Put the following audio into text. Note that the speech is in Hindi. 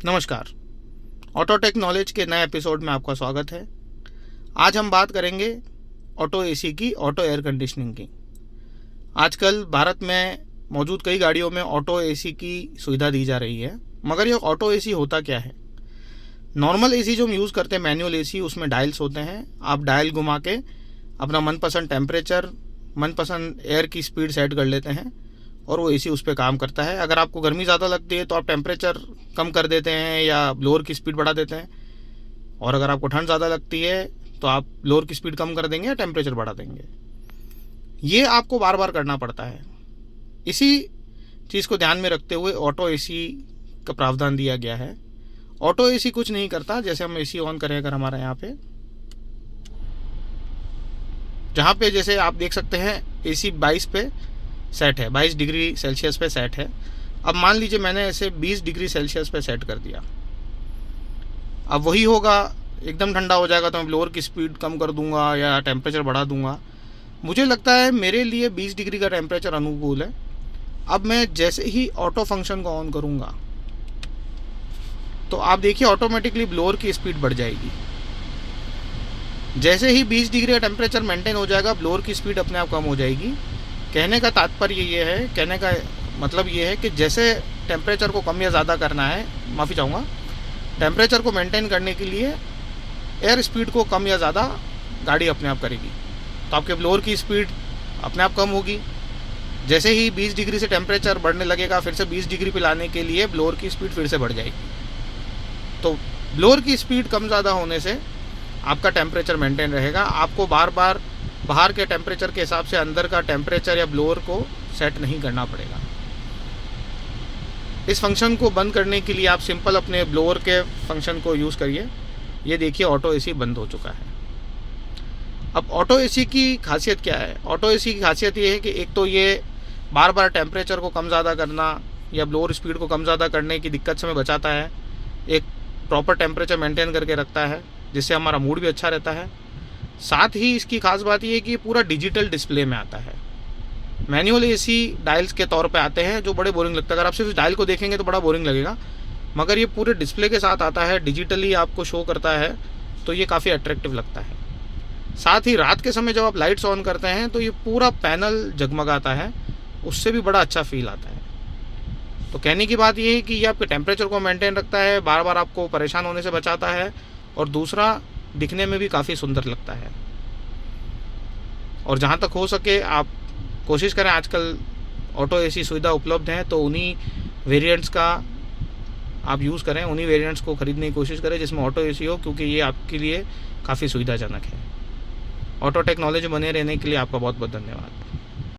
नमस्कार। ऑटोटेक नॉलेज के नए एपिसोड में आपका स्वागत है। आज हम बात करेंगे ऑटो एसी की, ऑटो एयर कंडीशनिंग की। आजकल भारत में मौजूद कई गाड़ियों में ऑटो एसी की सुविधा दी जा रही है, मगर ये ऑटो एसी होता क्या है? नॉर्मल एसी जो हम यूज़ करते हैं, मैनुअल एसी, उसमें डायल्स होते हैं। आप डायल घुमा के अपना मनपसंद टेम्परेचर, मनपसंद एयर की स्पीड सेट कर लेते हैं और वो एसी उस पर काम करता है। अगर आपको गर्मी ज़्यादा लगती है तो आप टेम्परेचर कम कर देते हैं या ब्लोअर की स्पीड बढ़ा देते हैं, और अगर आपको ठंड ज़्यादा लगती है तो आप ब्लोअर की स्पीड कम कर देंगे या टेम्परेचर बढ़ा देंगे। ये आपको बार बार करना पड़ता है। इसी चीज़ को ध्यान में रखते हुए ऑटो एसी का प्रावधान दिया गया है। ऑटो एसी कुछ नहीं करता। जैसे हम एसी ऑन करें अगर हमारा यहाँ पे, जहाँ पे जैसे आप देख सकते हैं एसी 22 पे सेट है, 22 डिग्री सेल्सियस पे सेट है। अब मान लीजिए मैंने इसे 20 डिग्री सेल्सियस पे सेट कर दिया। अब वही होगा, एकदम ठंडा हो जाएगा तो मैं ब्लोअर की स्पीड कम कर दूंगा या टेम्परेचर बढ़ा दूंगा। मुझे लगता है मेरे लिए 20 डिग्री का टेम्परेचर अनुकूल है। अब मैं जैसे ही ऑटो फंक्शन को ऑन करूंगा तो आप देखिए ऑटोमेटिकली ब्लोअर की स्पीड बढ़ जाएगी। जैसे ही 20 डिग्री का टेम्परेचर मेंटेन हो जाएगा, ब्लोअर की स्पीड अपने आप कम हो जाएगी। कहने का तात्पर्य ये है, कहने का मतलब ये है कि जैसे टेम्परेचर को कम या ज़्यादा करना है, माफ़ी चाहूँगा, टेम्परेचर को मेंटेन करने के लिए एयर स्पीड को कम या ज़्यादा गाड़ी अपने आप करेगी, तो आपके ब्लोअर की स्पीड अपने आप कम होगी। जैसे ही 20 डिग्री से टेम्परेचर बढ़ने लगेगा, फिर से 20 डिग्री पे लाने के लिए ब्लोअर की स्पीड फिर से बढ़ जाएगी। तो ब्लोअर की स्पीड कम ज़्यादा होने से आपका टेम्परेचर मेंटेन रहेगा। आपको बार बार बाहर के टेम्परेचर के हिसाब से अंदर का टेम्परेचर या ब्लोअर को सेट नहीं करना पड़ेगा। इस फंक्शन को बंद करने के लिए आप सिंपल अपने ब्लोअर के फंक्शन को यूज़ करिए। ये देखिए ऑटो एसी बंद हो चुका है। अब ऑटो एसी की खासियत क्या है? ऑटो एसी की खासियत ये है कि एक तो ये बार बार टेम्परेचर को कम ज़्यादा करना या ब्लोअर स्पीड को कम ज़्यादा करने की दिक्कत से हमें बचाता है। एक प्रॉपर टेम्परेचर मेंटेन करके रखता है, जिससे हमारा मूड भी अच्छा रहता है। साथ ही इसकी खास बात ये है कि ये पूरा डिजिटल डिस्प्ले में आता है। मैनुअल एसी डायल्स के तौर पे आते हैं जो बड़े बोरिंग लगता है। अगर आप सिर्फ इस डायल को देखेंगे तो बड़ा बोरिंग लगेगा, मगर ये पूरे डिस्प्ले के साथ आता है, डिजिटली आपको शो करता है, तो ये काफ़ी अट्रैक्टिव लगता है। साथ ही रात के समय जब आप लाइट्स ऑन करते हैं तो ये पूरा पैनल जगमगाता है, उससे भी बड़ा अच्छा फील आता है। तो कहने की बात ये है कि ये आपके टेम्परेचर को मेंटेन रखता है, बार बार आपको परेशान होने से बचाता है, और दूसरा दिखने में भी काफ़ी सुंदर लगता है। और जहाँ तक हो सके आप कोशिश करें, आजकल ऑटो एसी सुविधा उपलब्ध है तो उन्हीं वेरिएंट्स का आप यूज़ करें, उन्हीं वेरिएंट्स को ख़रीदने की कोशिश करें जिसमें ऑटो एसी हो, क्योंकि ये आपके लिए काफ़ी सुविधाजनक है। ऑटो टेक्नोलॉजी बने रहने के लिए आपका बहुत बहुत धन्यवाद।